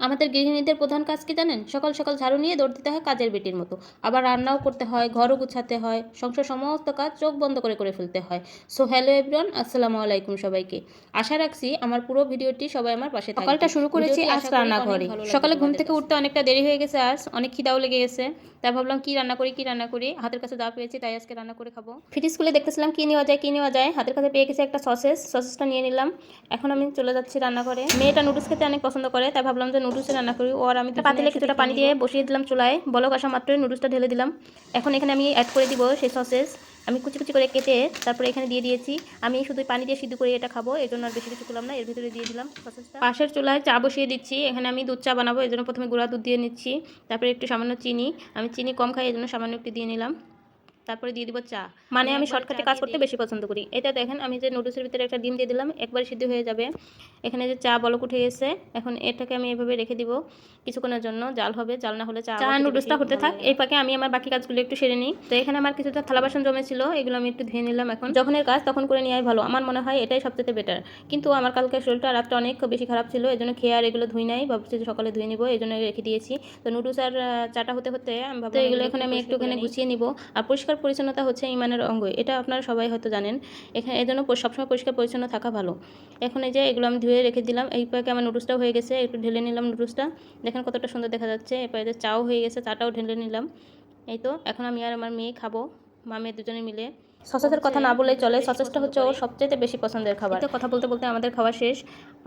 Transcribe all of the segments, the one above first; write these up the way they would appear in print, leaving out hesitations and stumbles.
আমাদের গৃহিণীদের প্রধান কাজ কি জানেন? সকাল সকাল ঝাড়ু নিয়ে দৌড় দিতে হয় কাজের বেটির মতো। আবার রান্নাও করতে হয়, ঘরও গুছাতে হয়, সংসার সমস্ত কাজ চোখ বন্ধ করে করে ফেলতে হয়। সো হ্যালো এভরিওয়ান, আসসালামু আলাইকুম সবাইকে। আশা রাখছি আমার পুরো ভিডিওটি সবাই আমার পাশে থাকবে। সকালটা শুরু করেছি আজ রান্নাঘরে। সকালে ঘুম থেকে উঠতে অনেকটা দেরি হয়ে গেছে, আজ অনেক খিদাও লেগে গেছে। তাই ভাবলাম কি রান্না করি, হাতের কাছে যা পেয়েছি তাই আজকে রান্না করে খাবো। ফ্রিজ খুলে দেখতেছিলাম কি নেওয়া যায়, হাতের কাছে পেয়ে গেছে একটা সসেসটা নিয়ে নিলাম। এখন আমি চলে যাচ্ছি রান্নাঘরে। মেয়েটা নুডলস খেতে অনেক পছন্দ করে, তাই ভাবলাম যে নুডলসে রান্না করি। আর আমি পাতিলে কিছুটা পানি দিয়ে বসিয়ে দিলাম চুলায়, বলক আসা মাত্রই নুডলসটা ঢেলে দিলাম। এখন এখানে আমি অ্যাড করে দিব সেই সসেস। আমি কুচি কুচি করে কেটে তারপরে এখানে দিয়ে দিয়েছি। আমি শুধু পানি দিয়ে সিদ্ধ করে এটা খাবো, এই জন্য আর বেশি কিছু করলাম না, এর ভিতরে দিয়ে দিলাম সসেসটা। পাশের চুলায় চা বসিয়ে দিচ্ছি। এখানে আমি দুধ চা বানাবো, এই জন্য প্রথমে গুঁড়া দুধ দিয়ে নিচ্ছি, তারপরে একটু সামান্য চিনি। আমি চিনি কম খাই, এই জন্য সামান্য একটু দিয়ে নিলাম। তারপরে দিয়ে দিব চা। মানে আমি শর্টকাটে কাজ করতে বেশি পছন্দ করি। এটা দেখেন আমি যে নুডলসের ভিতরে একটা ডিম দিয়ে দিলাম, একবার সিদ্ধ হয়ে যাবে। এখানে যে চা বলক উঠে গেছে, এখন এটাকে আমি এভাবে রেখে দিব কিছুক্ষণের জন্য। জাল হবে, জাল না হলে চা নুডলসটা হতে থাক। এই পাকে আমি আমার বাকি কাজগুলো একটু সেরে নিই। তো এখানে আমার কিছুটা থালা বাসন জমেছিল, এগুলো আমি একটু ধুয়ে নিলাম। এখন যখনের কাজ তখন করে নেওয়াই ভালো, আমার মনে হয় এটাই সবচেয়ে বেটার। কিন্তু আমার কালকে শরীরটা রাতটা অনেক বেশি খারাপ ছিল, এই জন্য খেয়ে আর এগুলো ধুই নাই, ভাবছি যে সকালে ধুয়ে নিব, এই জন্য রেখে দিয়েছি। তো নুডলস আর চাটা হতে হতে আমি ভাবলাম এগুলো এখন আমি একটুখানি গুছিয়ে নিব। আর পরিষ্কার পরিচ্ছন্নতা হচ্ছে ইমানের অঙ্গ, এটা আপনারা সবাই হয়তো জানেন। এখানে এই জন্য সবসময় পরিষ্কার পরিচ্ছন্ন থাকা ভালো। এখন এই যে এগুলো আমি ধুয়ে রেখে দিলাম। এই পাকে আমার নুডলসটাও হয়ে গেছে, একটু ঢেলে নিলাম নুডলসটা। দেখেন কতটা সুন্দর দেখা যাচ্ছে। এরপরে যে চাও হয়ে গেছে, চাটাও ঢেলে নিলাম। এই তো এখন আমি আর আমার মেয়ে খাবো, মা মেয়ে দুজনে মিলে। সসেসের কথা না বললেই চলে, সসেসটা হচ্ছে ওর সবচেয়ে বেশি পছন্দের খাবার। তো কথা বলতে বলতে আমাদের খাওয়া শেষ।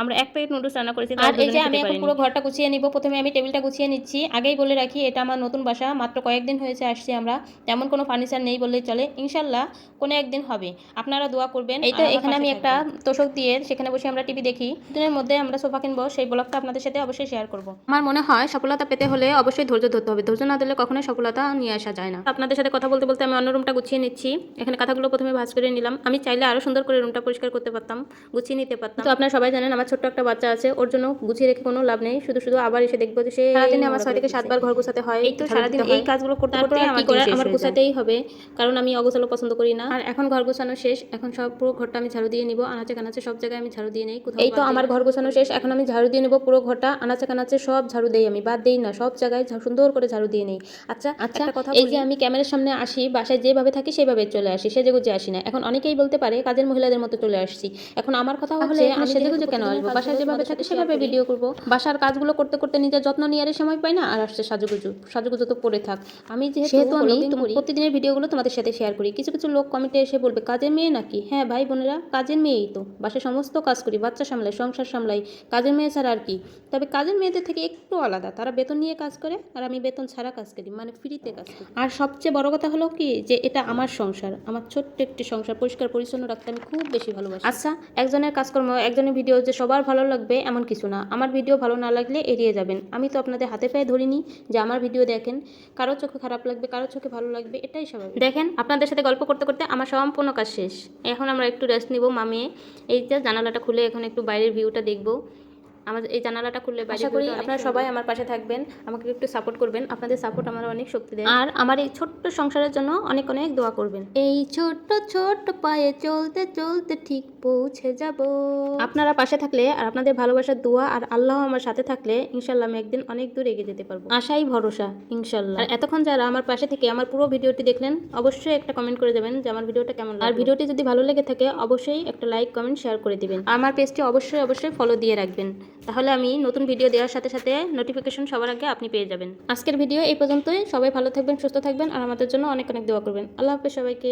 আমরা এক প্লেট নুডলস রান্না করেছি। আর এই যে আমি এখন পুরো ঘরটা গুছিয়ে নিব। প্রথমে আমি টেবিলটা গুছিয়ে নিচ্ছি। আগেই বলে রাখি এটা আমার নতুন বাসা, মাত্র কয়েকদিন হয়েছে আসছি আমরা। তেমন কোনো ফার্নিচার নেই বললেই চলে, ইনশাল্লাহ কোনো একদিন হবে। আপনারা দোয়া করবেন। এই তো এখানে আমি একটা তোষক দিয়ে সেখানে বসে আমরা টিভি দেখি। দিনের মধ্যে আমরা সোফা কিনবো, সেই ব্লগটা আপনাদের সাথে অবশ্যই শেয়ার করব। আমার মনে হয় সফলতা পেতে হলে অবশ্যই ধৈর্য ধরতে হবে, ধৈর্য না দিলে কখনোই সফলতা নিয়ে আসা যায় না। আপনাদের সাথে কথা বলতে বলতে আমি অন্য রুমটা গুছিয়ে নিচ্ছি। এখানে কথাগুলো প্রথমে ভাঁজ করে নিলাম। আমি চাইলে আরো সুন্দর করে রুমটা পরিষ্কার করতে পারতাম, গুছিয়ে নিতে পারতাম। তো আপনারা সবাই জানেন আমার ছোট্ট একটা বাচ্চা আছে, ওর জন্য গুছিয়ে রেখে কোনো লাভ নেই। শুধু শুধু আবার এসে দেখবো যে সে সারাদিনে আমার 6 থেকে 7 বার ঘর গুছাতে হয়। এই তো সারাদিন এই কাজগুলো করতে করতে আমার গুছাতেই হবে, কারণ আমি অগোছালো পছন্দ করি না। আর এখন ঘর গোছানো শেষ, এখন সব পুরো ঘরটা আমি ঝাড়ু দিয়ে নিব। আনাচে কানাচে সব জায়গায় আমি ঝাড়ু দিয়ে নেই। এই তো আমার ঘর গোছানো শেষ, এখন আমি ঝাড়ু দিয়ে নিব পুরো ঘরটা। আনাচে কানাচে সব ঝাড়ু দেই, আমি বাদ দেই না, সব জায়গায় সুন্দর করে ঝাড়ু দিয়ে নেই। আচ্ছা একটা কথা, এই যে আমি ক্যামেরার সামনে আসি, বাসায় যেভাবে থাকি সেভাবে চলে আসি, সেজেগুজে আসি না। এখন অনেকেই বলতে পারে কাজের মহিলাদের মতো চলে আসছি। এখন আমার কথা হচ্ছে আমি সেজেগুজে কেন আসবো? বাসায় যেভাবে থাকি সেভাবে ভিডিও করব। বাসার কাজগুলো করতে করতে নিজের যত্ন নেওয়ার সময় পাই না, আর আসছে সাজুগুজু তো পড়ে থাক। আমি যেহেতু আমি প্রতিদিনের ভিডিওগুলো তোমাদের সাথে শেয়ার করি। কিছু কিছু লোক কমেন্টে এসে বলবে কাজের মেয়ে নাকি? হ্যাঁ ভাই বোনেরা, কাজের মেয়েই তো। বাসায় সমস্ত কাজ করি, বাচ্চা সামলাই, সংসার সামলাই, কাজের মেয়ে ছাড়া আর কি। তবে কাজের মেয়েদের থেকে একটু আলাদা, তারা বেতন নিয়ে কাজ করে আর আমি বেতন ছাড়া কাজ করি, মানে ফ্রিতে কাজ করি। আর সবচেয়ে বড় কথা হলো কি, যে এটা আমার সংসার, আমার ছোট্ট একটি সংসার, পরিষ্কার পরিচ্ছন্ন রাখতে আমি খুব বেশি ভালোবাসি। আচ্ছা, একজনের কাজকর্ম, একজনের ভিডিও যে সবার ভালো লাগবে এমন কিছু না। আমার ভিডিও ভালো না লাগলে এড়িয়ে যাবেন। আমি তো আপনাদের হাতে পায়ে ধরিনি যে আমার ভিডিও দেখেন। কারো চোখে খারাপ লাগবে, কারো চোখে ভালো লাগবে, এটাই স্বাভাবিক। দেখেন আপনাদের সাথে গল্প করতে করতে আমার সম্পূর্ণ কাজ শেষ। এখন আমরা একটু রেস্ট নিব মামিয়ে। এই যে জানালাটা খুলে এখন একটু বাইরের ভিউটা দেখবো। আমাদের এই জানালাটা খুললে আশা করি আপনারা সবাই আমার পাশে থাকবেন, আমাকে একটু সাপোর্ট করবেন। আপনাদের সাপোর্ট আমার অনেক শক্তি দেয়। আর আমার এই ছোট্ট সংসারের জন্য অনেক অনেক দোয়া করবেন। এই ছোট্ট ছোট্ট পায়ে চলতে চলতে ঠিক পৌঁছে যাব। আপনারা পাশে থাকলে আর আপনাদের ভালোবাসার দোয়া আর আল্লাহ আমার সাথে থাকলে ইনশাল্লাহ আমি একদিন অনেক দূর এগিয়ে যেতে পারবো, আশাই ভরসা ইনশাল্লাহ। আর এতক্ষণ যারা আমার পাশে থেকে আমার পুরো ভিডিওটি দেখলেন, অবশ্যই একটা কমেন্ট করে দেবেন যে আমার ভিডিওটা কেমন লাগলো। আর ভিডিওটি যদি ভালো লেগে থাকে অবশ্যই একটা লাইক কমেন্ট শেয়ার করে দিবেন। আমার পেজটি অবশ্যই ফলো দিয়ে রাখবেন, তাহলে আমি নতুন ভিডিও দেওয়ার সাথে সাথে নোটিফিকেশন সবার আগে আপনি পেয়ে যাবেন। আজকের ভিডিও এই পর্যন্তই। সবাই ভালো থাকবেন, সুস্থ থাকবেন আর আমাদের জন্য অনেক অনেক দোয়া করবেন। আল্লাহ হাফেজ সবাইকে।